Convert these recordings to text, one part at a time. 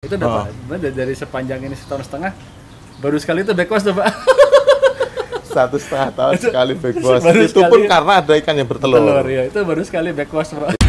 Itu udah Pak, dari sepanjang ini setahun setengah, baru sekali itu backwash tuh Pak. 1,5 tahun sekali backwash. Baru Itu pun sekali, karena ada ikan yang bertelur. Ya, itu baru sekali backwash Pak.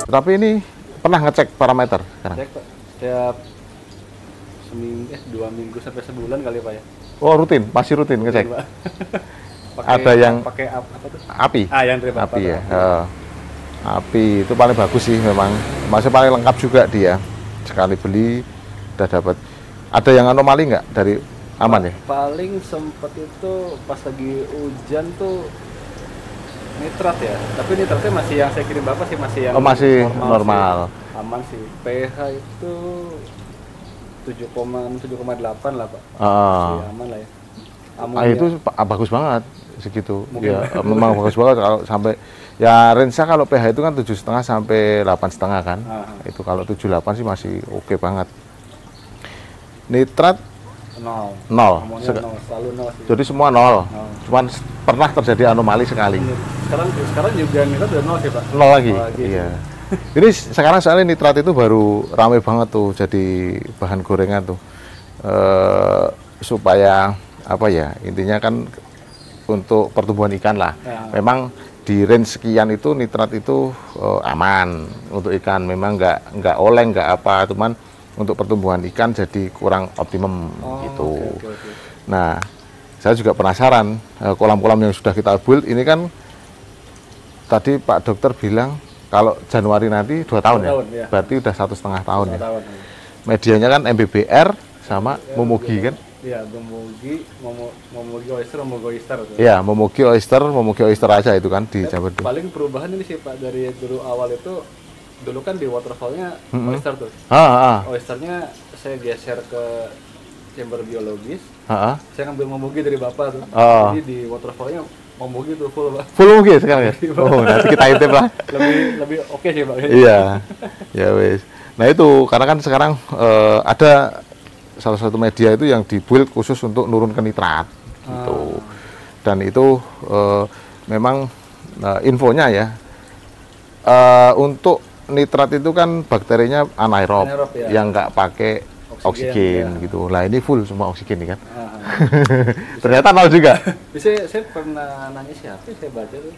Tapi ini pernah ngecek parameter sekarang? Cek Pak, setiap seminggu, 2 minggu sampai sebulan kali Pak ya. Oh rutin, masih rutin ngecek? Ada yang pakai apa tuh? api? Yang dari api ya. Api itu paling bagus sih memang, masih paling lengkap juga dia. Sekali beli udah dapat. Ada yang anomali nggak dari aman ya? Paling sempet itu pas lagi hujan tuh nitrat ya, tapi nitratnya masih yang saya kirim Bapak sih masih yang masih normal. Sih. Aman sih. pH itu 7,8 lah Pak. Masih aman lah ya. Itu bagus banget segitu. Mungkin ya memang bagus banget kalau sampai ya range kalau pH itu kan 7,5 sampai 8,5 kan. Itu kalau 7,8 sih masih oke banget. Nitrat nol. Selalu nol sih. Jadi semua nol. Cuman pernah terjadi anomali sekali. Sekarang juga nitrat udah nol sih Pak. Nol lagi. Iya. Ini sekarang soalnya nitrat itu baru rame banget tuh jadi bahan gorengan tuh. Supaya apa ya? Intinya kan untuk pertumbuhan ikan lah. Memang di range sekian itu nitrat itu aman untuk ikan. Memang nggak oleng nggak apa, cuman untuk pertumbuhan ikan jadi kurang optimum gitu. Okay. Nah, saya juga penasaran kolam-kolam yang sudah kita build ini kan tadi Pak Dokter bilang kalau Januari nanti 2 tahun ya, berarti udah 1,5 tahun ya. Medianya kan MBBR sama Momogi kan? Iya, Momogi oyster. Iya, Momogi oyster aja itu kan di Jawa. Paling perubahan ini sih Pak dari dulu awal itu. Dulu kan di waterfallnya oyster tuh. Oysternya saya geser ke chamber biologis. Saya ngambil momogi dari Bapak tuh. Jadi di waterfallnya momogi tuh full Pak. Full momogi sekarang ya? Oh, nanti kita intip lah. lebih oke sih Pak. Iya, ya wes. Nah itu karena kan sekarang ada salah satu media itu yang dibuild khusus untuk nurunkan nitrat gitu. Dan itu memang infonya ya untuk nitrat itu kan bakterinya anaerob ya. Yang nggak pakai oksigen gitu. Lah ini full semua oksigen nih kan. Ternyata nol juga. Saya pernah nanya siapa saya baca tuh.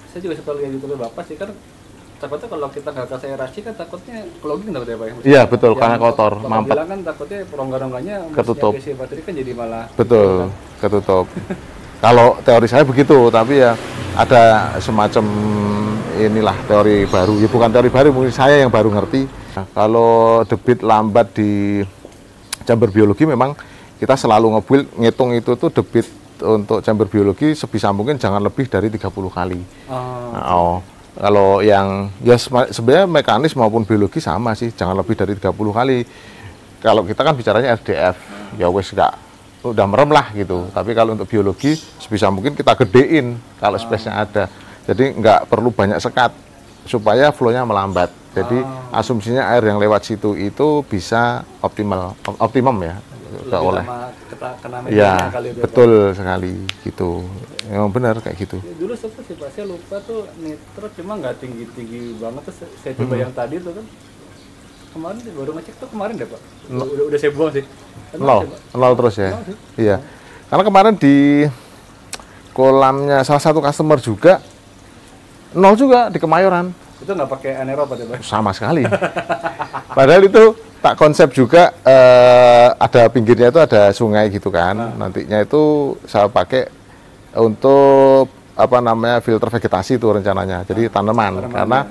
Saya juga sempat lihat YouTube Bapak sih kan. Takutnya kalau kita nggak kasih aerasi kan takutnya clogging takutnya Pak ya. Iya betul karena kotor, mampet. Bilang kan takutnya rongga-rongganya ketutup. Bakteri kan jadi malah. Betul, ketutup. Kalau teori saya begitu, tapi ya ada semacam inilah teori baru. Ya bukan teori baru, mungkin saya yang baru ngerti. Nah, kalau debit lambat di chamber biologi memang kita selalu ngitung itu tuh debit untuk chamber biologi sebisa mungkin jangan lebih dari 30 kali. Kalau yang ya sebenarnya mekanis maupun biologi sama sih, jangan lebih dari 30 kali. Kalau kita kan bicaranya RDF, ya wes udah merem lah gitu. Tapi kalau untuk biologi sebisa mungkin kita gedein kalau space-nya ada. Jadi nggak perlu banyak sekat supaya flow-nya melambat. Jadi asumsinya air yang lewat situ itu bisa optimum ya. Lebih oleh. Ya, betul sekali gitu. Memang benar kayak gitu. Dulu sempat sih Pak, saya lupa tuh nitrat cuma nggak tinggi-tinggi banget tuh. Saya coba yang tadi tuh kan kemarin baru ngecek tuh kemarin deh Pak. Udah saya buang sih. Nol terus ya. Iya. Karena kemarin di kolamnya salah satu customer juga nol juga di Kemayoran. Itu nggak pakai anaerob ya Pak? Sama sekali. Padahal itu tak konsep juga ada pinggirnya itu ada sungai gitu kan. Nantinya itu saya pakai untuk apa namanya filter vegetasi itu rencananya. Jadi tanaman karena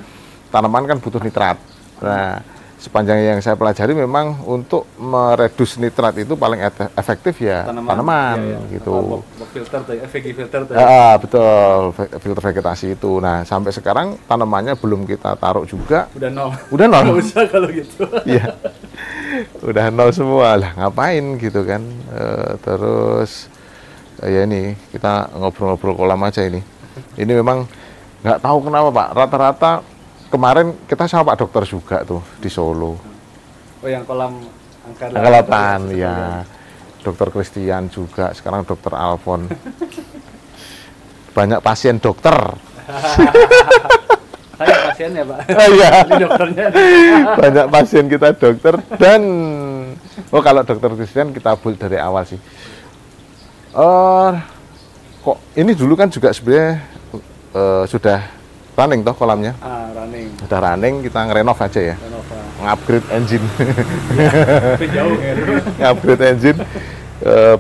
tanaman kan butuh nitrat. Nah, sepanjang yang saya pelajari memang untuk meredus nitrat itu paling efektif ya tanaman gitu. Filter tuh, VG filter tuh. Betul, filter vegetasi itu. Nah, sampai sekarang tanamannya belum kita taruh juga. Udah nol. Udah nol. Nggak usah kalau gitu. Iya. Udah nol semua lah, ngapain gitu kan. Terus ya ini kita ngobrol-ngobrol kolam aja ini. Ini memang nggak tahu kenapa Pak. Rata-rata kemarin kita sama Pak Dokter juga tuh di Solo. Oh yang kolam Angka 8 ya. Dokter Christian juga. Sekarang Dokter Alfon. Banyak pasien dokter. Saya pasiennya Pak. Iya. Ini dokternya. Banyak pasien kita dokter dan kalau Dokter Christian kita build dari awal sih. Kok ini dulu kan juga sebenarnya sudah running toh kolamnya. Running. Sudah running, kita ngerenov aja ya. Ngupgrade engine. Tapi jauh ya. Ngupgrade engine.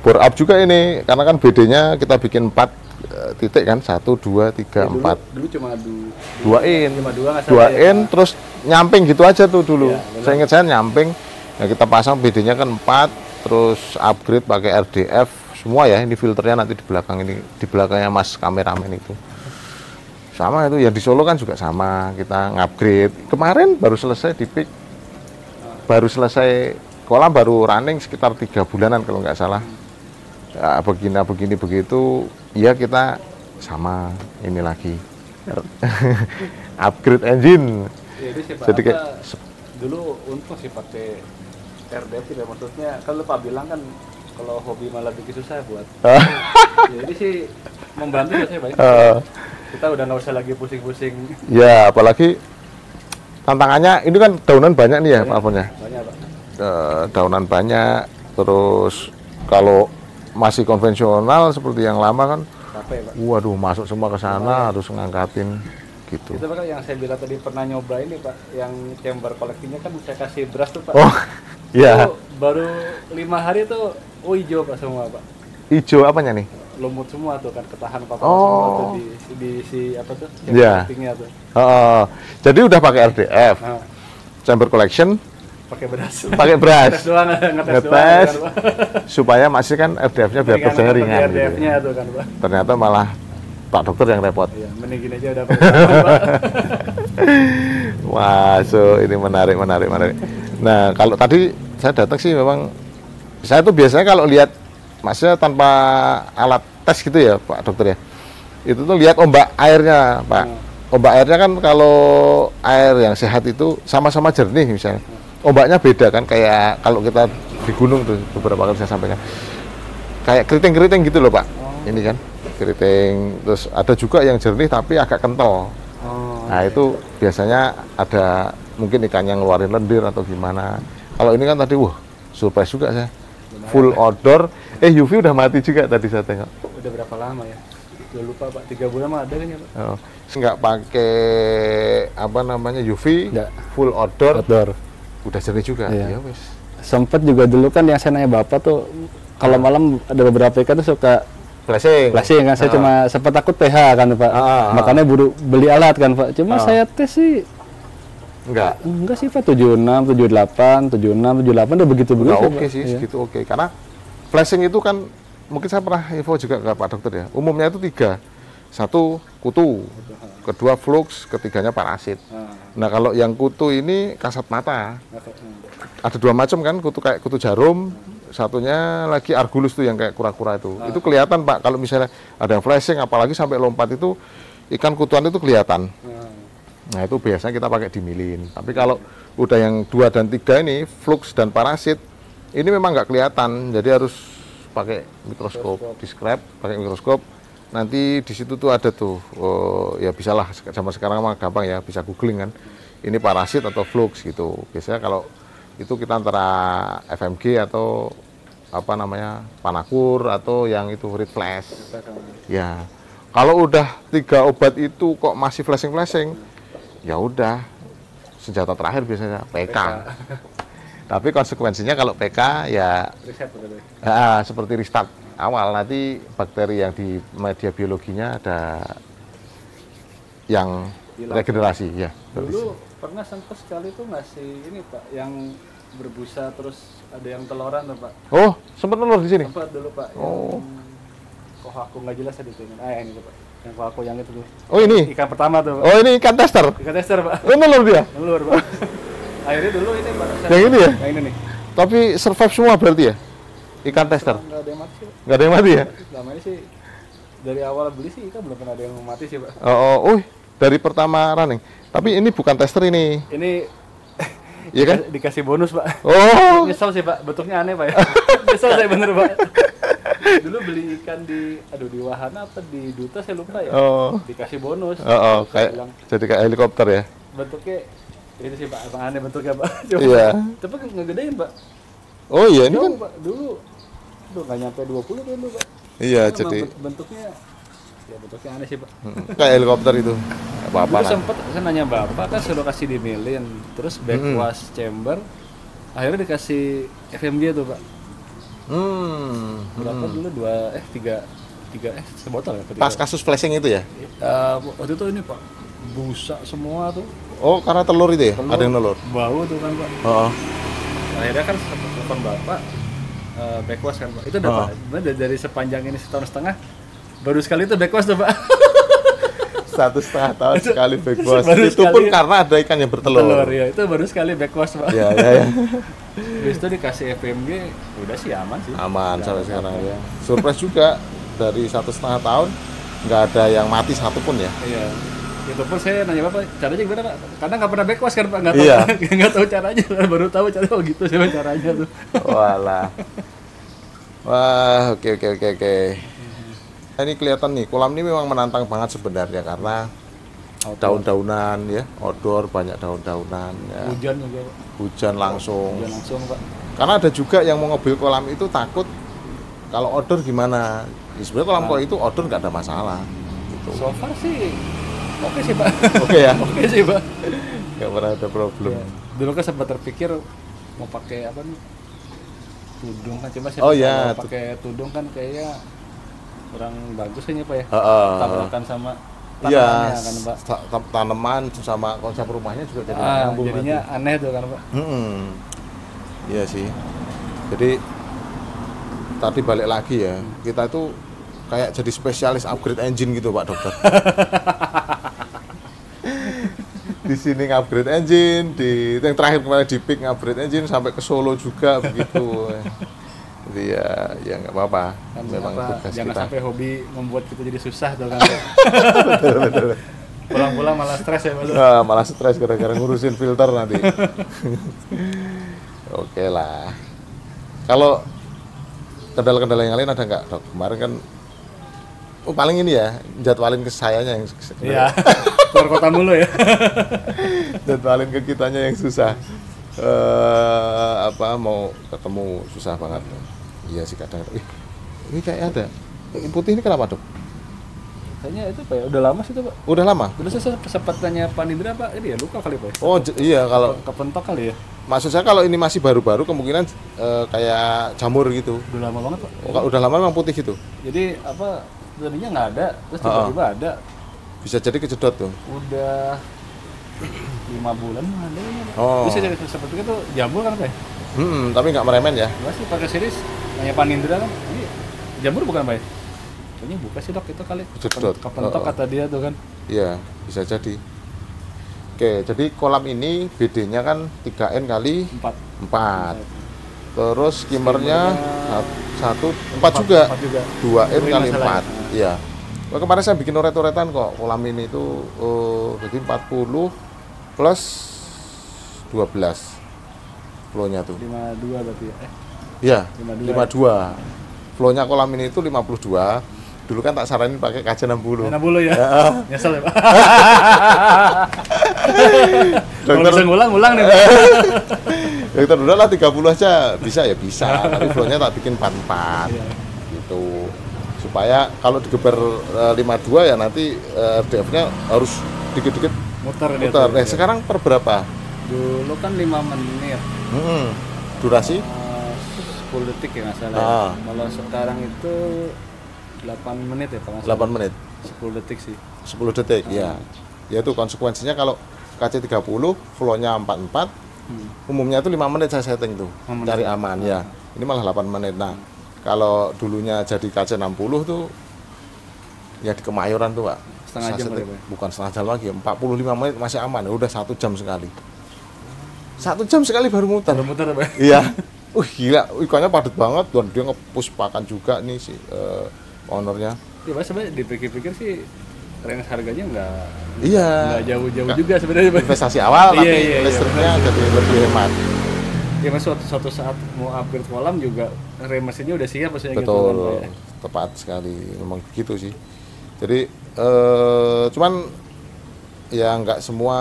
Bore up juga ini karena kan BD-nya kita bikin 4 titik kan, 1, 2, 3, 4. Dulu cuma 2 in. Cuma 2 in terus nyamping gitu aja tuh dulu. Ya, saya ingat saya nyamping. Nah, kita pasang BD-nya kan 4, terus upgrade pakai RDF semua ya. Ini filternya nanti di belakang ini, di belakangnya Mas kameramen itu. Sama itu, yang di Solo kan juga sama, kita ngupgrade. Kemarin baru selesai di PIK, baru selesai kolam, baru running sekitar 3 bulanan kalau nggak salah. Ya, begini begitu, ya kita sama ini lagi. Upgrade engine. Jadi kayak dulu untung sih pakai RDF tidak, maksudnya kalau Pak bilang kan kalau hobi malah bikin susah buat. Jadi sih membantu ya saya Pak. Kita udah nggak usah lagi pusing-pusing. Ya, apalagi tantangannya ini kan daunan banyak nih ya Pak Alfonnya. Banyak Pak. Daunan banyak, terus kalau masih konvensional seperti yang lama kan, capek Pak. Waduh, masuk semua ke sana harus ngangkatin gitu. Itu Pak yang saya bilang tadi pernah nyoba ini Pak, yang chamber koleksinya kan saya kasih beras tuh Pak. Oh, iya. Baru 5 hari tuh, hijau Pak semua Pak. Hijau apanya nih? Lumut semua tuh kan, ketahan apa semua tuh di si apa tuh? Iya. Tuh. Jadi udah pakai RDF. Chamber collection pakai beras. Pakai beras. Ngetes supaya masih kan RDF-nya biar kerjanya ringan. RDF-nya tuh kan, Pak. Ternyata malah Pak Dokter yang repot. Iya, mending gini aja udah Pak. Wah, ini menarik. Nah, kalau tadi saya datang sih memang saya tuh biasanya kalau lihat maksudnya tanpa alat tes gitu ya Pak Dokter ya, itu tuh lihat ombak airnya Pak. Ombak airnya kan kalau air yang sehat itu sama-sama jernih misalnya, ombaknya beda kan, kayak kalau kita di gunung tuh beberapa kali saya sampaikan kayak keriting-keriting gitu loh Pak. Ini kan keriting, terus ada juga yang jernih tapi agak kental. Nah itu biasanya ada mungkin ikan yang ngeluarin lendir atau gimana. Kalau ini kan tadi surprise juga saya, full outdoor. UV udah mati juga tadi saya tengok. Udah berapa lama ya? Udah lupa Pak, 3 bulan mah ada kan ya Pak? Nggak pakai apa namanya UV, nggak. Full outdoor. Udah jernih juga. Iya. Ya, wis. Sempet juga dulu kan yang saya nanya Bapak tuh, kalau malam ada beberapa ikan tuh suka flashing kan, saya cuma sempat takut pH kan Pak. Makanya beli alat kan Pak. Cuma saya tes sih enggak sih Pak, 76, 78, 76, 78 udah begitu oke sih, segitu oke. Karena flashing itu kan mungkin saya pernah info juga ke Pak Dokter ya. Umumnya itu 3. 1 kutu, kedua flux, ketiganya parasit. Nah, kalau yang kutu ini kasat mata. Ada 2 macam kan, kutu kayak kutu jarum, satunya lagi argulus tuh yang kayak kura-kura itu. Itu kelihatan Pak kalau misalnya ada yang flashing apalagi sampai lompat itu ikan kutuan itu kelihatan. Nah itu biasanya kita pakai dimilin. Tapi kalau udah yang 2 dan 3 ini, flux dan parasit, ini memang nggak kelihatan. Jadi harus pakai mikroskop, describe, pakai mikroskop. Nanti di situ tuh ada tuh, ya bisalah, zaman sekarang mah gampang ya, bisa googling kan. ini parasit atau flux gitu. Biasanya kalau itu kita antara FMG atau apa namanya panakur atau yang itu read flash. Ya, kalau udah 3 obat itu kok masih flashing, ya udah senjata terakhir biasanya PK. Tapi konsekuensinya kalau PK ya seperti restart awal, nanti bakteri yang di media biologinya ada yang regenerasi ya. Dulu pernah sempat sekali tuh ngasih ini Pak, yang berbusa terus ada yang teloran tuh Pak. Oh, sempat telur di sini? Sempat dulu Pak. Oh. Kok aku nggak jelas tadi tuh. Ini tuh Pak. Yang kok aku yang itu tuh. Oh ini? Ikan pertama tuh Pak. Oh ini ikan tester? Ikan tester Pak. Oh telur dia? Telur Pak. Akhirnya dulu ini Pak. Yang ini ya? Yang ini nih. Tapi survive semua berarti ya? Ikan tester? Nggak ada yang mati sih Pak. Nggak ada yang mati ya? Selama ini sih dari awal beli sih ikan belum pernah ada yang mati sih Pak. Oh, dari pertama running. Tapi ini bukan tester ini. Ini iya kan? Dikasih bonus Pak. Oh. Nyesel sih Pak, bentuknya aneh Pak ya. Nyesel saya bener Pak. Dulu beli ikan di Wahana apa di Duta saya lupa ya. Oh. Dikasih bonus. Jadi kayak helikopter ya. Bentuknya itu sih Pak, abang aneh bentuknya Pak. Iya. Tapi ngegedein Pak. Oh iya ini kan. Pak, dulu nggak nyampe 20 kan Pak. Iya jadi. Bentuknya aneh sih Pak. Kayak helikopter itu. Apa-apa. Dulu sempet saya nanya Bapak kan suruh kasih dimilin, terus backwash chamber, akhirnya dikasih FMG tuh Pak. Berapa dulu? 3 sebotol ya? Pas kasus flashing itu ya? Waktu itu ini Pak, busa semua tuh. Oh karena telur itu ya? Ada yang telur? Bau tuh kan Pak. Akhirnya kan telepon Bapak, backwash kan Pak. Itu udah Pak, dari sepanjang ini setahun setengah, baru sekali itu backwash tuh Pak. 1,5 tahun sekali backwash. Itu pun karena ada ikan yang bertelur. Ya, itu baru sekali backwash Pak. Ya. Habis itu dikasih FMG, udah sih aman sih. Aman sampai sekarang ya. Surprise juga dari 1,5 tahun nggak ada yang mati satupun ya. Iya. Itu pun saya nanya Bapak, caranya gimana Pak? Karena nggak pernah backwash kan Pak, nggak tahu caranya, baru tahu caranya. Oh gitu sih caranya tuh. Walah. Wah, oke. Ini kelihatan nih, kolam ini memang menantang banget sebenarnya karena daun-daunan ya, outdoor banyak daun-daunan ya. Hujan juga Pak. Hujan langsung Pak. Karena ada juga yang mau ngebil kolam itu takut kalau outdoor gimana. Ya, sebenarnya kolam kok itu outdoor nggak ada masalah gitu. So far sih oke sih Pak. Oke ya? Oke sih Pak. Nggak pernah ada problem. Ya. Dulu kan sempat terpikir mau pakai apa nih? Tudung kan, coba saya pakai tudung kan kayaknya kurang bagus kayaknya Pak ya. Tabrakan sama tanamannya kan Pak. Tanaman sama konsep rumahnya juga jadi nyambung. Jadinya aneh tuh kan Pak. Iya sih. Jadi tadi balik lagi ya, kita itu kayak jadi spesialis upgrade engine gitu Pak Dokter. Di sini upgrade engine, yang terakhir kemarin di PIK upgrade engine sampai ke Solo juga begitu. Jadi ya nggak apa-apa. Kan memang tugas jangan kita. Sampai hobi membuat kita jadi susah tuh kan. Betul. Pulang-pulang malah stres ya Pak. Malah stres gara-gara ngurusin filter nanti. Oke lah. Kalau kendala-kendala yang lain ada nggak Dok? Kemarin kan paling ini ya, jadwalin ke sayanya yang iya, keluar kota mulu ya. Jadwalin ke kitanya yang susah. Mau ketemu susah banget. Iya sih kadang. Ini kayak ada. Yang putih ini kenapa Dok? Kayaknya itu Pak ya, udah lama sih itu Pak. Udah lama? Dulu saya sempat tanya Pak Nindra Pak, ini ya luka kali Pak. Oh iya kalau kepentok kali ya. Maksud saya kalau ini masih baru-baru kemungkinan kayak jamur gitu. Udah lama banget Pak. Kalau udah lama memang putih gitu. Jadi tadinya nggak ada, terus tiba-tiba ada. Bisa jadi kejedot tuh. Udah 5 bulan ada ya. Bisa jadi seperti itu jamur kan Pak? Tapi nggak meremen ya? Masih pakai series, nanya Pak Nindra kan, ini jamur bukan Pak? Kayaknya buka sih Dok, itu kali. Kepentok kata dia tuh kan. Iya, bisa jadi. Oke, jadi kolam ini BD-nya kan 3N kali 4. Terus skimmernya 4 juga. 2N kali 4. Iya. Kemarin saya bikin oret-oretan kok. Kolam ini itu jadi 40 plus 12 flow-nya tuh. 52 berarti ya? Iya, 52. Flow-nya kolam ini itu 52. Dulu kan tak saranin pakai kaca 60. 60 ya? Nyesel ya Pak? Kalau bisa ngulang nih. Dokter udah lah 30 aja bisa ya bisa, tapi flow-nya tak bikin 44 gitu. Supaya kalau digeber 52 ya nanti RDF-nya harus dikit-dikit muter. Sekarang per berapa? Dulu kan 5 menit. Durasi? 10 detik ya nggak salah. Kalau sekarang itu 8 menit ya Pak. 8 menit. 10 detik sih. 10 detik ya. Ya itu konsekuensinya kalau KC30 flow-nya 44, umumnya itu 5 menit saya setting tuh. Cari aman ya. Ini malah 8 menit. Nah, kalau dulunya jadi KC60 tuh ya di Kemayoran tuh, Pak. Setengah jam setting, bukan setengah jam lagi, 45 menit masih aman. Ya udah 1 jam sekali. 1 jam sekali baru muter. Pak. Iya. Gila, ikannya padat banget dan dia nge-push pakan juga nih si ownernya. Ya Pak, sebenarnya dipikir-pikir sih range harganya nggak jauh-jauh juga sebenarnya Pak. Investasi awal tapi listriknya jadi lebih hemat. Ya Mas, suatu saat mau upgrade kolam juga rem mesinnya udah siap maksudnya. Betul, gitu, tepat sekali, memang begitu sih. Jadi cuman ya nggak semua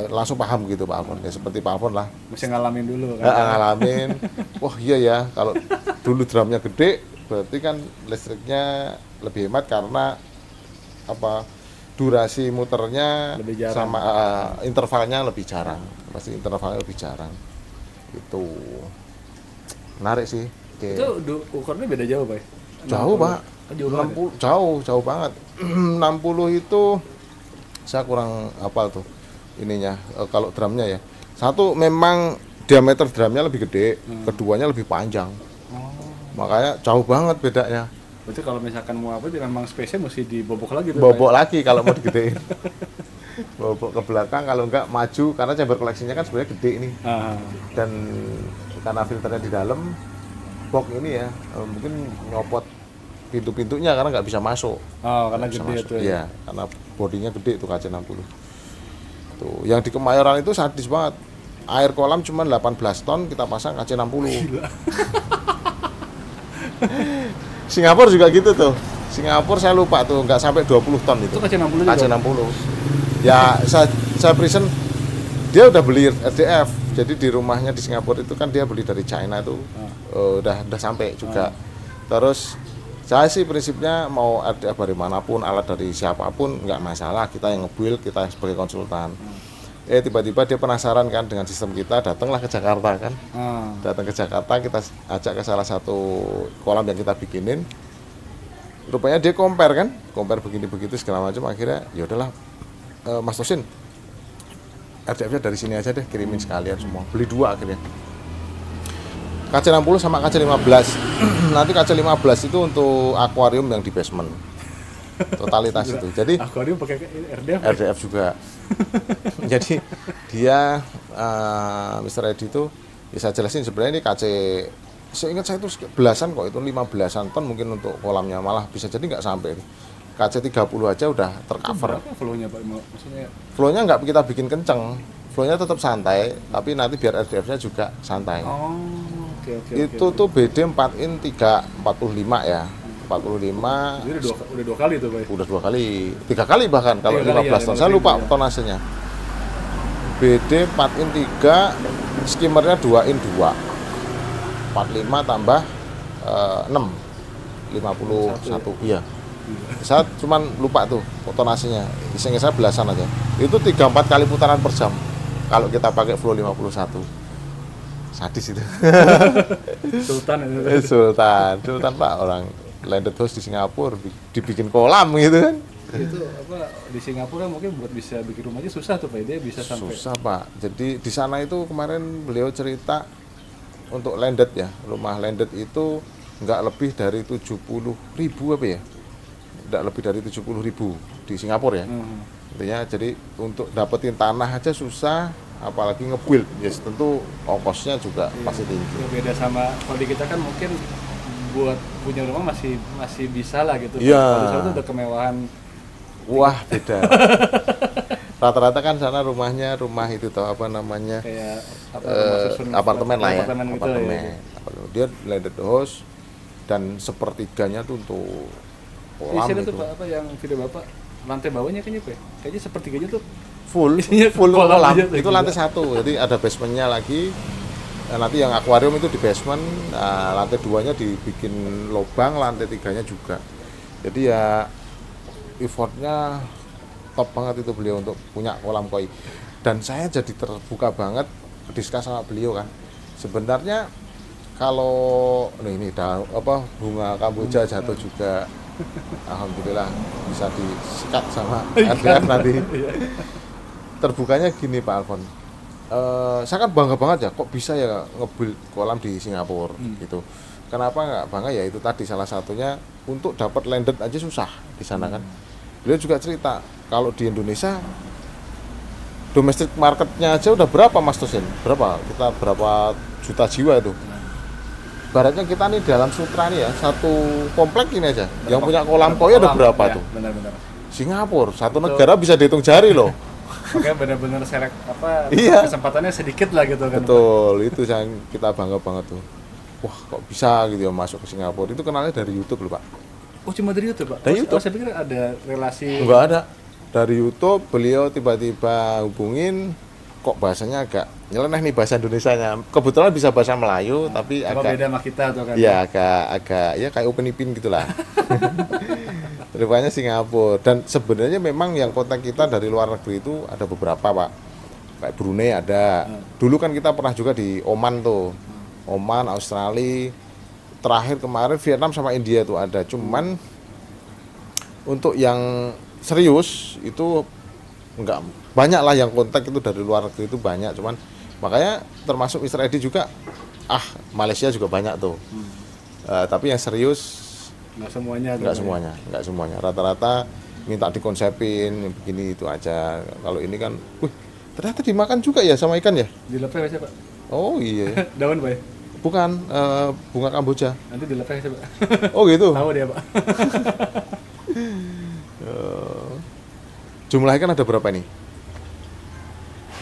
langsung paham gitu Pak Alfon, ya seperti Pak Alfon lah. Mesti ngalamin dulu kan. Ngalamin. Wah iya ya, kalau dulu drumnya gede berarti kan listriknya lebih hemat karena durasi muternya sama intervalnya lebih jarang. Pasti intervalnya lebih jarang. Itu menarik sih. Itu ukurnya beda jauh Pak? Jauh Pak. 60 jauh banget. 60 itu saya kurang hafal tuh ininya, kalau drumnya ya. Satu memang diameter drumnya lebih gede, keduanya lebih panjang. Makanya jauh banget bedanya. Berarti kalau misalkan mau memang spesial mesti dibobok lagi tuh. Bobok lagi kalau mau digedein. Bobok ke belakang, kalau enggak maju karena chamber koleksinya kan sebenarnya gede nih. Dan karena filternya di dalam box ini ya, mungkin nyopot pintu-pintunya karena nggak bisa masuk. Karena gede itu. Iya, karena bodinya gede tuh KC60. Tuh, yang di Kemayoran itu sadis banget. Air kolam cuma 18 ton, kita pasang KC60. Gila. Singapura juga gitu tuh. Singapura saya lupa tuh, nggak sampai 20 ton itu. Itu KC60 juga? KC60. Ya, saya present, dia udah beli RDF. Jadi di rumahnya di Singapura itu kan dia beli dari China itu. Udah sampai juga. Terus saya sih prinsipnya mau RDF dari manapun, alat dari siapapun nggak masalah, kita yang nge-build, kita sebagai konsultan. Tiba-tiba dia penasaran kan dengan sistem kita, datanglah ke Jakarta kan. Datang ke Jakarta, kita ajak ke salah satu kolam yang kita bikinin. Rupanya dia compare begini begitu segala macam, akhirnya ya udahlah Mas Tosin, RDF-nya dari sini aja deh, kirimin sekalian semua. Beli 2 akhirnya. KC60 sama KC15. Nanti KC15 itu untuk akuarium yang di basement. Totalitas itu. Jadi akuarium pakai RDF. RDF juga. Jadi dia Mr. Edi itu bisa jelasin sebenarnya ini KC, seingat saya itu belasan kok, itu 15-an ton mungkin untuk kolamnya, malah bisa jadi nggak sampai. KC30 aja udah tercover. Berapa flow-nya Pak? Maksudnya flow-nya nggak kita bikin kenceng. Flow-nya tetap santai, tapi nanti biar RDF-nya juga santai. Itu tuh BD 4 in 345 ya. 45. Jadi udah 2 kali tuh Pak. Udah 2 kali, 3 kali bahkan kalau 15 ton. Saya lupa tonasenya. BD 4 in 3, skimmernya 2 in 2. 45 tambah 6. 51. Iya. Saya cuman lupa tuh tonasenya. Sehingga saya belasan aja. Itu 3-4 kali putaran per jam. Kalau kita pakai flow 51. Sadis itu. Sultan Pak, orang landed house di Singapura dibikin kolam gitu kan. Itu di Singapura mungkin buat bisa bikin rumah aja susah tuh Pak, dia bisa sampai susah Pak. Jadi di sana itu kemarin beliau cerita untuk landed ya, rumah landed itu nggak lebih dari 70.000 apa ya, nggak lebih dari 70.000 di Singapura ya. Intinya jadi untuk dapetin tanah aja susah, apalagi nge-build ya, tentu ongkosnya juga pasti tinggi. Beda sama kalau di kita kan mungkin buat punya rumah masih bisa lah gitu. Iya. Kalau itu udah kemewahan. Wah beda. Rata-rata kan sana rumah itu tau apa namanya, kayak apartemen lah ya, apartemen. Ya. Dia landed house dan sepertiganya tuh untuk kolam itu. itu. Pak, apa yang video Bapak lantai bawahnya kayaknya Pak. Kayaknya sepertiganya tuh full kolam. Itu lantai 1. Jadi ada basementnya lagi. Nanti yang akuarium itu di basement. Nah, lantai 2-nya dibikin lubang, lantai 3-nya juga. Jadi ya effortnya top banget itu beliau untuk punya kolam koi. Dan saya jadi terbuka banget diskus sama beliau kan. Sebenarnya kalau ini bunga kamboja jatuh juga, alhamdulillah bisa disikat sama RDF nanti. Terbukanya gini Pak Alfon, saya kan bangga banget ya, kok bisa ya nge-build kolam di Singapura gitu. Kenapa nggak bangga ya, itu tadi salah satunya untuk dapat landed aja susah di sana kan. Beliau juga cerita kalau di Indonesia domestic marketnya aja udah berapa Mas Tosin? Berapa juta jiwa itu? Baratnya kita nih dalam sutra nih ya, satu komplek ini aja yang punya kolam koi ada berapa ya, tuh? Benar-benar. Singapura, satu negara bisa dihitung jari loh. Makanya benar-benar iya. Kesempatannya sedikit lah gitu kan. Betul, itu yang kita bangga banget tuh. Wah, kok bisa gitu ya masuk ke Singapura. Itu kenalnya dari YouTube loh Pak. Oh, cuma dari YouTube Pak? Dari YouTube. Saya pikir ada relasi. Enggak ada. Dari YouTube beliau tiba-tiba hubungin, kok bahasanya agak nyeleneh nih bahasa Indonesianya. Kebetulan bisa bahasa Melayu, tapi agak beda sama kita tuh kan. Iya, agak ya kayak Upin Ipin gitulah. Rupanya Singapura. Dan sebenarnya memang yang kontak kita dari luar negeri itu ada beberapa Pak. Kayak Brunei ada. Dulu kan kita pernah juga di Oman tuh. Oman, Australia. Terakhir kemarin Vietnam sama India tuh ada. Cuman untuk yang serius itu enggak banyak lah yang kontak itu dari luar negeri itu banyak, cuman makanya termasuk Mr. Edi juga Malaysia juga banyak tuh. Tapi yang serius nggak semuanya rata-rata minta dikonsepin begini itu aja. Kalau ini kan ternyata dimakan juga ya sama ikan ya, dilepeh aja Pak. Oh iya. Daun Pak ya? Bukan, bunga kamboja. Nanti dilepeh aja Pak. Oh gitu. Tahu dia Pak. Jumlah ikan ada berapa nih?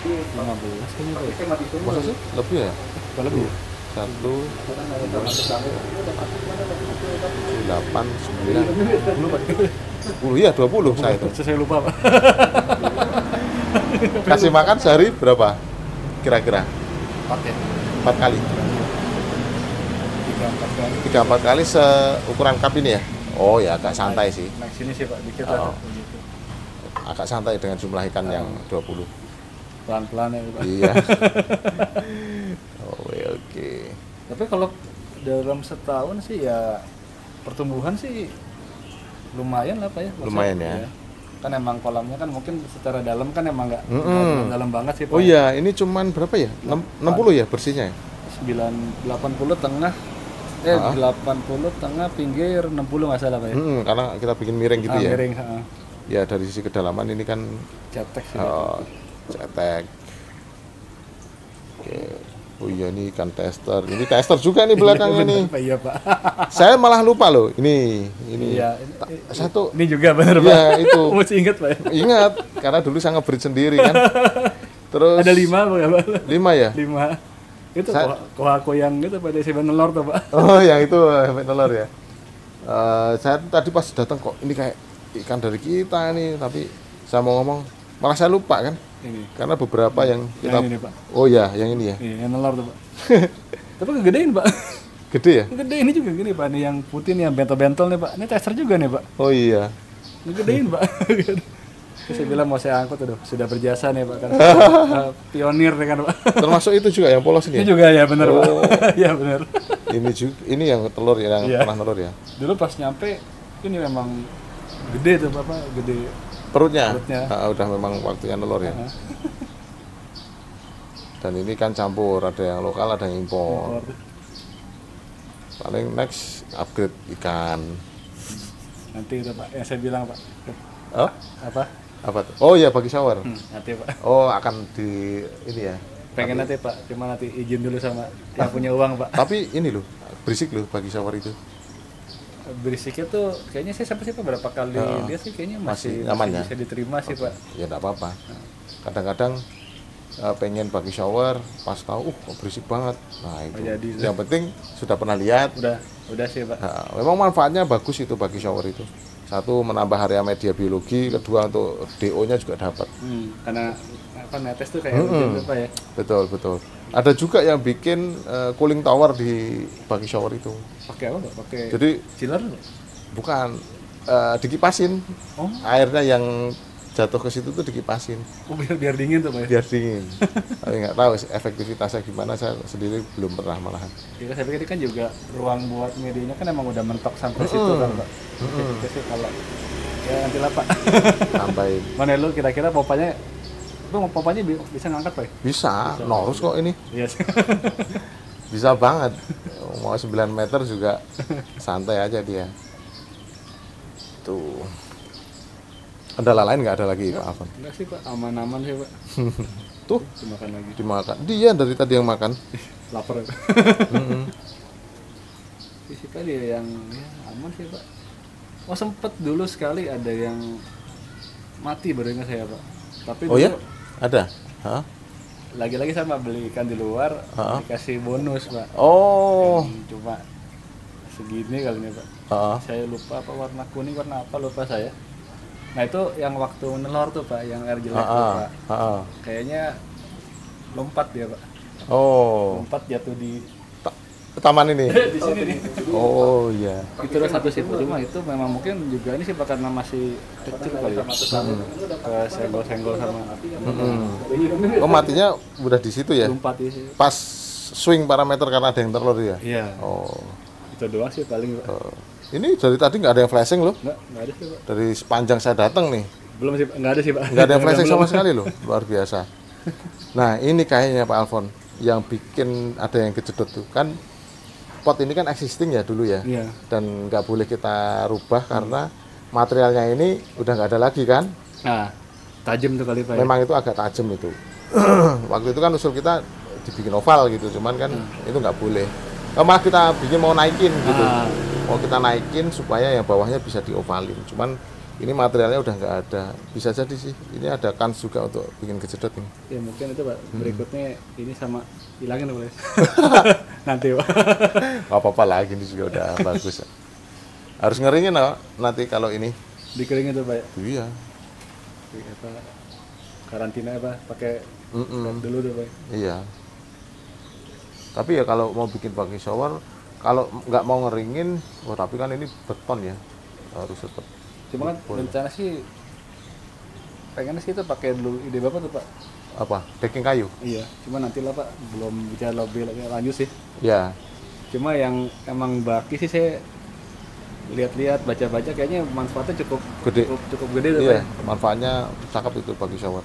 15 kayaknya. Masa sih? Lebih ya? Lebih. 1, 2, 8, 9, 10 ya 20 saya itu. Saya lupa Pak. Kasih makan sehari berapa? Kira-kira? 4 ya? 4 kali? 3-4 kali seukuran cup ini ya? Oh ya agak santai sih. Naik sini sih Pak, dikit lah. Agak santai dengan jumlah ikan yang 20. Pelan-pelan ya Pak. Iya. Oke. Tapi kalau dalam setahun sih ya pertumbuhan sih lumayan lah Pak ya. Lumayan ya. Kan emang kolamnya kan mungkin secara dalam kan emang nggak dalam banget sih Pak. Oh iya, ini cuman berapa ya? 60 ya bersihnya ya? 80 tengah 80 tengah pinggir 60 nggak salah Pak ya. Karena kita bikin miring gitu ya. Miring, Ya dari sisi kedalaman ini kan cetek sih. Cetek. Oke. Oh iya, ini ikan tester. Ini tester juga nih belakangnya nih. Iya Pak. Saya malah lupa loh. Ini. Iya. Satu. Ini juga benar Pak. Iya itu. Masih ingat Pak? Ingat, karena dulu saya nge-breed sendiri kan. Terus. Ada 5 Pak? 5 ya? 5. Itu kohako yang gitu pada si nelor tuh Pak. Oh yang itu nelor ya. Saya tadi pas datang kok ini kayak ikan dari kita nih, tapi saya mau ngomong malah saya lupa kan. Ini. Karena beberapa yang kita ini, Pak. Oh ya, yang ini ya. Iya, yang nelor tuh Pak. Tapi kegedein Pak. Gede ya? Gede ini juga gini Pak, nih yang putih nih yang bentol-bentol nih Pak. Ini tester juga nih Pak. Oh iya. Gedein Pak. Terus saya bilang mau saya angkut, sudah berjasa nih Pak kan. Pionir nih kan Pak. Termasuk itu juga yang polos ini. Ini juga ya benar Pak. Iya benar. Ini yang telur yang pernah telur ya. Dulu pas nyampe ini memang gede tuh Bapak, gede perutnya. Udah memang waktunya telur ya. Dan ini kan campur, ada yang lokal, ada yang impor. Paling next upgrade ikan. Nanti itu Pak, yang saya bilang Pak. Oh? Apa tuh? Oh iya, bagi shower. Nanti Pak. Oh, akan di ini ya. Pengen nanti Pak, cuma nanti izin dulu sama yang punya uang Pak. Tapi ini loh, berisik loh bagi shower itu. Berisiknya tuh kayaknya saya sampai sih Pak berapa kali dia sih kayaknya masih aman ya? Bisa diterima sih Pak. Ya enggak apa-apa. Kadang-kadang pengen bagi shower pas tahu kok berisik banget. Nah, itu. Jadi, yang penting sudah pernah lihat. Udah sih Pak. Memang manfaatnya bagus itu bagi shower itu. Satu menambah area media biologi, kedua untuk DO-nya juga dapat. Karena apa netes tuh kayak apa ya? Betul, betul. Ada juga yang bikin cooling tower di baki shower itu. Pakai apa, Pak? Pakai jadi chiller? Bukan, dikipasin. Airnya yang jatuh ke situ tuh dikipasin. Biar dingin tuh, Pak? Biar dingin. Tapi nggak tahu efektivitasnya gimana, saya sendiri belum pernah malahan. Ya, saya pikir ini kan juga ruang buat medianya kan emang udah mentok sampai situ kan, Pak. Jadi sih kalau ya nanti lah, Pak. Sampai mana lu kira-kira pompanya bisa ngangkat, Pak? Bisa. Norus kok ini. Iya sih. Bisa banget. Mau 9 meter juga santai aja dia. Tuh. Kendala lain nggak ada lagi, Pak Afan? Enggak sih, Pak. Aman-aman sih, Pak. Tuh, dimakan lagi. Dimakan. Dia dari tadi yang makan. Lapar. Isi kali ya yang ya, aman sih, Pak. Oh, sempet dulu sekali ada yang mati baru ingat saya, Pak. Tapi oh ya? Ada? Hah? Lagi-lagi sama beli ikan di luar, dikasih bonus, Pak. Oh. Yang cuma segini kali ini, Pak. Saya lupa apa warna kuning, warna apa lupa saya. Nah itu yang waktu nelor tuh, Pak, yang air jelek tuh, Pak. Kayaknya lompat dia, Pak. Oh. Lompat jatuh di taman ini. Di sini nih. Oh iya. Itu udah satu sih, cuma itu memang mungkin juga ini sih karena masih kecil kali ya. Ke senggol-senggol sama. Oh, matinya udah di situ ya? Lompat sih. Pas swing parameter karena ada yang terlor ya? Iya. Oh. Itu doang sih paling, Pak. Ini dari tadi nggak ada yang flashing loh? Nggak ada sih, Pak. Dari sepanjang saya datang nih. Belum sih, nggak ada sih, Pak. Nggak ada yang flashing sama sekali loh, luar biasa. Nah ini kayaknya Pak Alfon, yang bikin ada yang kejedot tuh kan, pot ini kan existing ya dulu ya, dan nggak boleh kita rubah karena materialnya ini udah nggak ada lagi kan. Nah, tajam tuh kali, Pak. Memang itu agak tajam itu. Waktu itu kan usul kita dibikin oval gitu, cuman kan itu nggak boleh. Malah kita bikin mau naikin gitu, mau kita naikin supaya yang bawahnya bisa diovalin. Cuman ini materialnya udah nggak ada, bisa jadi sih. Ini ada kans juga untuk bikin kejedot ini. Ya mungkin itu, Pak. Berikutnya ini sama hilangin, Pak. Nanti, Pak. Nggak apa-apa lagi, ini juga udah bagus. Harus ngeringin nanti kalau ini. Dikeringin tuh, Pak. Iya. Apa, karantina apa? Pakai dulu tuh, Pak. Iya. Tapi ya kalau mau bikin baki shower, kalau nggak mau ngeringin, tapi kan ini beton ya, harus tetap. Cuma kan rencana sih pengennya sih itu pakai dulu ide Bapak tuh, Pak. Apa? Decking kayu? Iya, cuma nanti lah, Pak, belum bicara lebih lanjut sih. Ya. Cuma yang emang baki sih saya lihat-lihat, baca-baca kayaknya manfaatnya cukup gede tuh, iya, Pak. Manfaatnya cakep itu baki shower.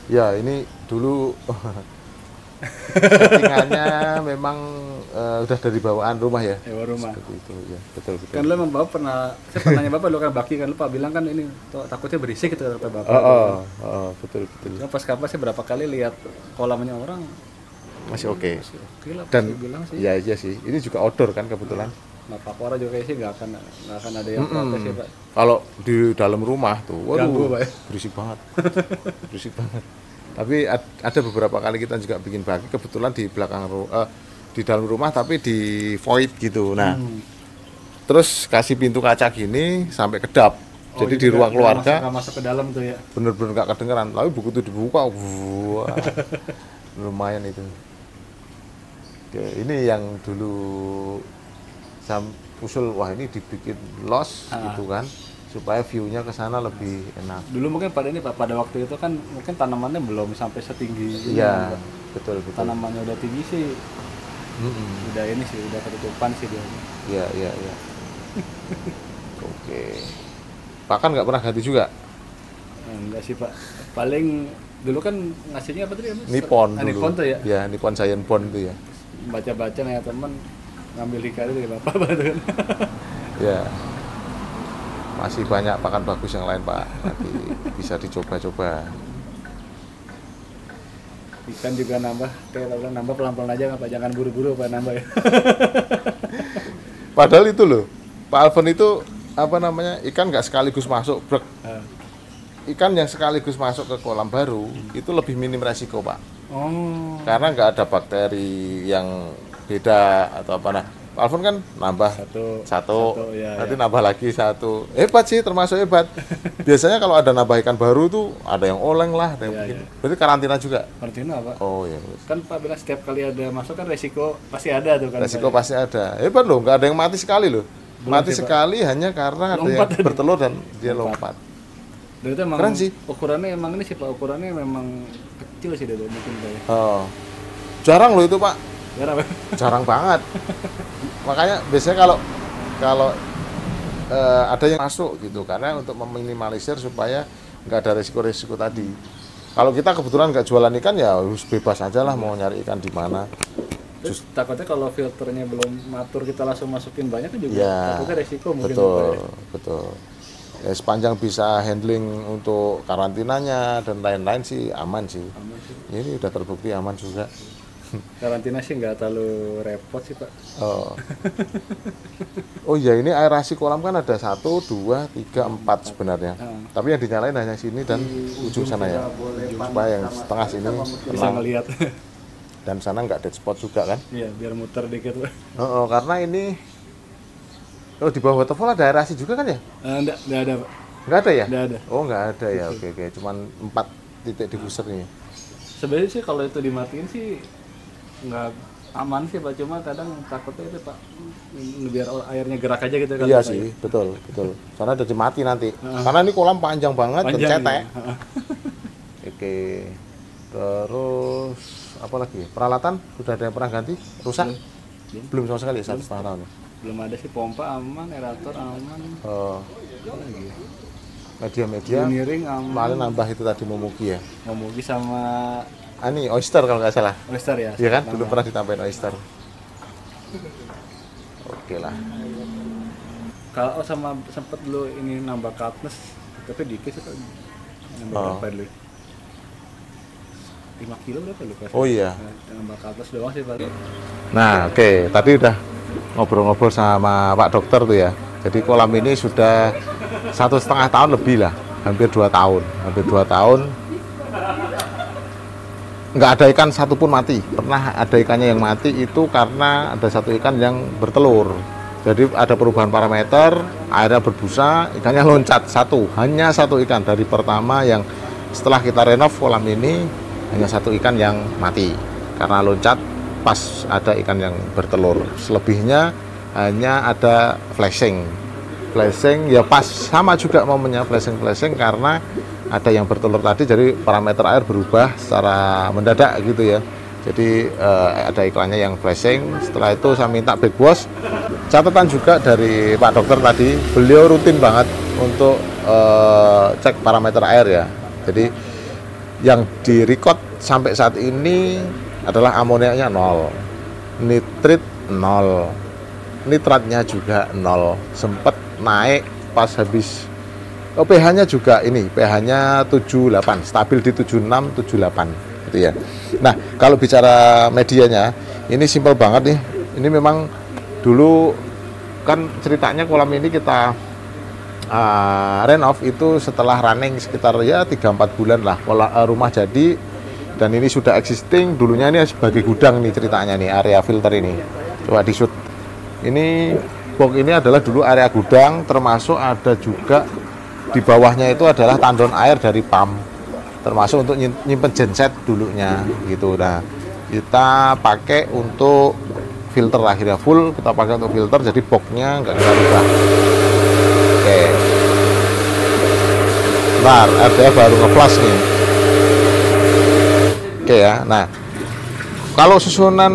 Ya, ini dulu settingannya memang udah dari bawaan rumah ya. Rumah. Seperti itu ya, betul. Kan lu emang Bapak saya pernah nanya Bapak lu kan baki kan, lu Pak bilang kan ini takutnya berisik gitu kata Bapak. Betul. Cuma pas kapan sih berapa kali lihat kolamnya orang masih oke. Oke lah, dan bilang sih. Iya sih. Ini juga outdoor kan kebetulan. Nah, Pak Pora juga sih nggak akan ada yang protes ya, Pak. Kalau di dalam rumah tuh, waduh, ganggu, Pak. Berisik banget. Tapi ada beberapa kali kita juga bikin baki kebetulan di belakang di dalam rumah tapi di void gitu. Nah, terus kasih pintu kaca gini sampai kedap. Jadi di ruang keluarga nggak masuk ke dalam tuh ya. Bener-bener nggak kedengeran. Tapi buku itu dibuka, wah, lumayan itu. Oke, ini yang dulu usul, wah ini dibikin los gitu kan, supaya view-nya ke sana lebih enak. Dulu mungkin pada waktu itu kan mungkin tanamannya belum sampai setinggi ini. Iya, betul. Tanamannya udah tinggi sih. Udah ini sih, udah ketutupan sih dia. Iya. Oke. Pakan nggak pernah ganti juga? Enggak sih, Pak. Paling dulu kan ngasihnya apa tadi? Nippon dulu. Nippon tuh ya? Ya, Nippon Giant Bond itu ya. Baca-baca nanya teman, ngambil hikari dari Bapak tuh kan. Ya. Masih banyak pakan bagus yang lain, Pak. Nanti bisa dicoba-coba. Ikan juga nambah pelan-pelan aja, Pak. Jangan buru-buru, Pak, nambah ya. Padahal itu loh, Pak Alvin itu ikan nggak sekaligus masuk brek. Ikan yang sekaligus masuk ke kolam baru itu lebih minim resiko, Pak. Karena nggak ada bakteri yang beda atau apa. Nah, Alfon kan nambah satu, ya, nanti nambah lagi satu. Hebat sih, termasuk hebat. Biasanya kalau ada nambah ikan baru tuh ada yang oleng lah, ada yang begini. Berarti karantina juga? Karantina Pak. Oh iya. Kan Pak bilang setiap kali ada masuk kan resiko pasti ada tuh kan. Resiko pasti ada. Hebat loh, nggak ada yang mati sekali loh. Mati sekali hanya karena ada yang bertelur dan dia lompat. Dan itu emang keren sih. Ukurannya emang ini sih Pak, ukurannya memang kecil sih dia mungkin Pak. Oh. Jarang loh itu Pak. Jarang banget. Makanya biasanya kalau ada yang masuk gitu, karena untuk meminimalisir supaya nggak ada resiko-resiko tadi. Kalau kita kebetulan nggak jualan ikan ya harus bebas aja lah mau nyari ikan di mana. Terus takutnya kalau filternya belum matur kita langsung masukin banyak kan juga ya, takutnya resiko mungkin. Betul. Ya, sepanjang bisa handling untuk karantinanya dan lain-lain sih aman sih. Ini udah terbukti aman juga. Karantina sih nggak terlalu repot sih Pak. Oh iya, ini aerasi kolam kan ada 1, 2, 3, 4 sebenarnya. Tapi yang dinyalain hanya sini dan ujung sana ya. Supaya yang setengah sini bisa ngelihat. Dan sana nggak dead spot juga kan? Iya, biar muter dikit Pak. Karena ini di bawah waterfall ada aerasi juga kan ya? Nggak ada Pak. Nggak ada ya? Nggak ada. Oh nggak ada ya, oke. Cuman 4 titik diffuser nih. Sebenarnya sih kalau itu dimatiin sih nggak aman sih Pak, cuma kadang takutnya itu Pak biar airnya gerak aja gitu kan. Iya sih, betul. Soalnya udah mati nanti. Karena ini kolam panjang banget dan cetek. Oke. Terus apa lagi? Peralatan sudah ada yang pernah ganti? Rusak? Belum sama sekali 1,5 tahun. Belum ada sih, pompa aman, aerator aman. Media-media. Miring aman. Malah nambah itu tadi momugi ya. Momugi sama ini oyster kalau nggak salah. Oyster ya. Iya kan? Dulu pernah ditambahin oyster. Oke lah. Kalau sama sempat dulu ini nambah cutness, tapi dikit sih nambah berapa dulu? 5 kilo berapa lu? Oh iya. Nambah cutness doang sih paling. Nah, oke. Tadi udah ngobrol-ngobrol sama Pak Dokter tuh ya. Jadi kolam ini sudah 1,5 tahun lebih lah, hampir 2 tahun. Hampir 2 tahun. Nggak ada ikan satupun mati. Pernah ada ikannya yang mati itu karena ada satu ikan yang bertelur. Jadi ada perubahan parameter, airnya berbusa, ikannya loncat hanya satu ikan dari pertama yang setelah kita renov kolam ini hanya satu ikan yang mati karena loncat pas ada ikan yang bertelur. Selebihnya hanya ada flashing ya pas sama juga momennya flashing karena ada yang bertelur tadi, jadi parameter air berubah secara mendadak gitu ya. Jadi ada iklannya yang flashing. Setelah itu saya minta big wash. Catatan juga dari Pak Dokter tadi, beliau rutin banget untuk cek parameter air ya. Jadi yang direcord sampai saat ini adalah amoniaknya 0, nitrit 0, nitratnya juga 0. Sempat naik pas habis pH-nya juga ini, pH-nya 78, stabil di 76, 78 gitu ya. Nah, kalau bicara medianya, ini simpel banget nih. Ini memang dulu kan ceritanya kolam ini kita renov itu setelah running sekitar ya 3-4 bulan lah. Rumah jadi dan ini sudah existing. Dulunya ini sebagai gudang nih ceritanya nih, area filter ini. Coba di shoot. Ini box ini adalah dulu area gudang, termasuk ada juga di bawahnya itu adalah tandon air dari pump, termasuk untuk nyimpen genset dulunya gitu. Nah, kita pakai untuk filter, akhirnya full kita pakai untuk filter, jadi boxnya nggak kita rubah. Oke, bentar, RDF baru nge-flash nih. Oke ya, nah kalau susunan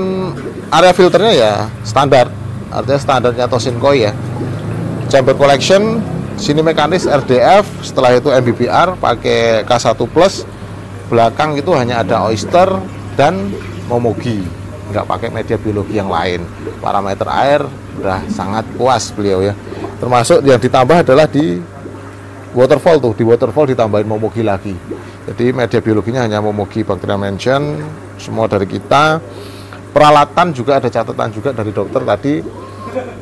area filternya ya standar, artinya standarnya Toshinkoi ya. Chamber collection, sini mekanis RDF, setelah itu MBBR pakai K1 plus, belakang itu hanya ada oyster dan momogi, nggak pakai media biologi yang lain. Parameter air udah sangat puas beliau ya. Termasuk yang ditambah adalah di waterfall tuh, di waterfall ditambahin momogi lagi. Jadi media biologinya hanya momogi Bacteria Mention, semua dari kita. Peralatan juga ada catatan juga dari dokter tadi.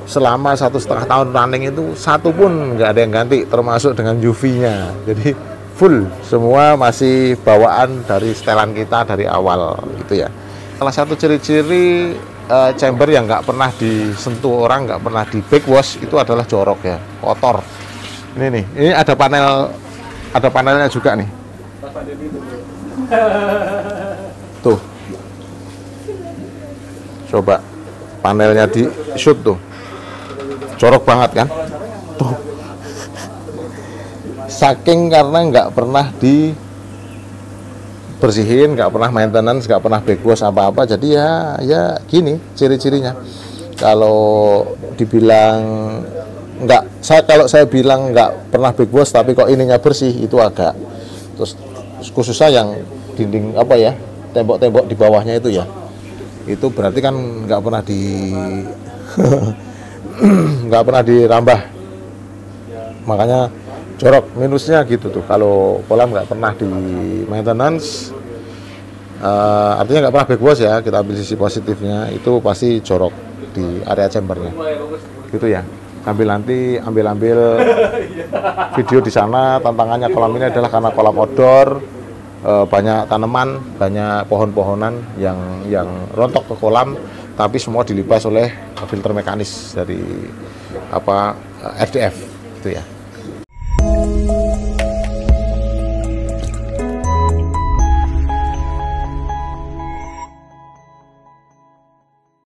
Selama 1,5 tahun running itu satu pun nggak ada yang ganti, termasuk dengan UV-nya. Jadi full, semua masih bawaan dari setelan kita dari awal gitu ya. Salah satu ciri-ciri chamber yang nggak pernah disentuh orang, nggak pernah di backwash, itu adalah jorok ya, kotor. Ini nih, ini ada panelnya juga nih. Tuh, coba panelnya di shoot tuh, jorok banget kan? Tuh, saking karena nggak pernah dibersihin, nggak pernah maintenance, nggak pernah backwash apa-apa, jadi ya gini ciri-cirinya. Kalau dibilang kalau saya bilang nggak pernah backwash tapi kok ininya bersih, itu agak. Terus khususnya yang dinding apa ya, tembok-tembok di bawahnya itu ya, itu berarti kan nggak pernah nggak pernah dirambah, makanya jorok. Minusnya gitu tuh, kalau kolam nggak pernah di maintenance, artinya nggak pernah backwash ya, kita ambil sisi positifnya, itu pasti jorok di area chambernya gitu ya. Ambil video di sana. Tantangannya kolam ini adalah karena kolam outdoor, banyak tanaman, banyak pohon-pohonan yang rontok ke kolam, tapi semua dilipas oleh filter mekanis dari RDF gitu ya.